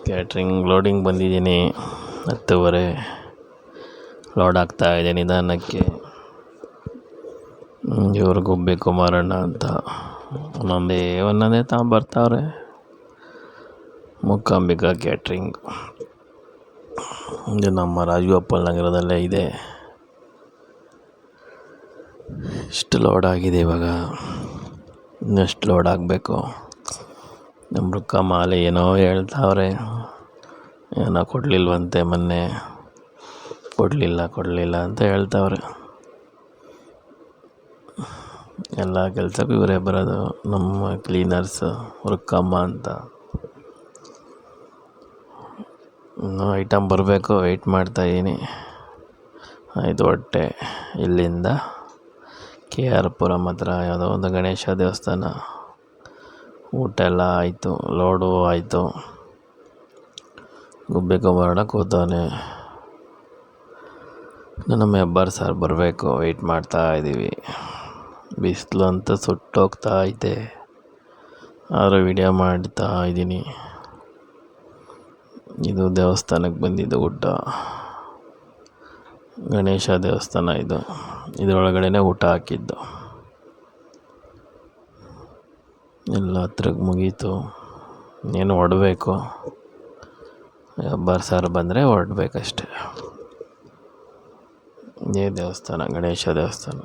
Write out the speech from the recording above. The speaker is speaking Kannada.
ಕ್ಯಾಟ್ರಿಂಗ್ ಲೋಡಿಂಗ್ ಬಂದಿದ್ದೀನಿ 10:30 ಲೋಡ್ ಆಗ್ತಾಯಿದೆ ನಿಧಾನಕ್ಕೆ. ಇವ್ರಿಗೂ ಬೇಕು ಮಾರಣ್ಣ ಅಂತ ಒಂದೊಂದೇ ತಗೊಂಬರ್ತಾವ್ರೆ. ಮೂಕಾಂಬಿಕಾ ಕ್ಯಾಟ್ರಿಂಗ್ ಇದು ನಮ್ಮ ರಾಜಗೋಪಾಲ್ ನಗರದಲ್ಲೇ ಇದೆ. ಇಷ್ಟು ಲೋಡ್ ಆಗಿದೆ, ಇವಾಗ ಇನ್ನೆಷ್ಟು ಲೋಡ್ ಆಗಬೇಕು. ನಮ್ಮ ಮಾಲೆ ಏನೋ ಹೇಳ್ತಾವ್ರೆ, ಏನೋ ಕೊಡಲಿಲ್ವಂತೆ, ಮೊನ್ನೆ ಕೊಡಲಿಲ್ಲ ಅಂತ ಹೇಳ್ತಾವ್ರೆ. ಎಲ್ಲ ಕೆಲಸಕ್ಕೂ ಇವರೇ ಬರೋದು, ನಮ್ಮ ಕ್ಲೀನರ್ಸ್ ರುಕ್ಕಮ್ಮ ಅಂತ. ಇನ್ನೂ ಐಟಮ್ ಬರಬೇಕು, ವೆಯ್ಟ್ ಮಾಡ್ತಾಯಿದ್ದೀನಿ. ಆಯಿತು, ಹೊಟ್ಟೆ ಇಲ್ಲಿಂದ KR ಪುರಂ ಹತ್ರ ಯಾವುದೋ ಒಂದು ಗಣೇಶ ದೇವಸ್ಥಾನ. ಊಟ ಎಲ್ಲ ಆಯಿತು, ಲೋಡು ಆಯಿತು. ಗುಬ್ಬೇಕುಮಾರಣ್ಣ ಕೂತವನೆ. ನಮ್ಮ ಹೆಬ್ಬಾರ್ ಸಾರ್ ಬರಬೇಕು, ವೆಯ್ಟ್ ಮಾಡ್ತಾ ಇದ್ದೀವಿ. ಬಿಸಿಲು ಅಂತ ಸುಟ್ಟೋಗ್ತಾ ಐತೆ, ಆದರೂ ವಿಡಿಯೋ ಮಾಡ್ತಾ ಇದ್ದೀನಿ. ಇದು ದೇವಸ್ಥಾನಕ್ಕೆ ಬಂದಿದ್ದು ಊಟ, ಗಣೇಶ ದೇವಸ್ಥಾನ ಇದು. ಇದರೊಳಗಡೆ ಊಟ ಹಾಕಿದ್ದು. ಎಲ್ಲ ಹತ್ರಕ್ಕೆ ಮುಗೀತು, ಏನು ಹೊರಡಬೇಕು. ಹೆಬ್ಬಾರ್ ಸಾರ್ ಬಂದರೆ ಹೊರಡ್ಬೇಕಷ್ಟೆ. ಇದೇ ದೇವಸ್ಥಾನ, ಗಣೇಶ ದೇವಸ್ಥಾನ.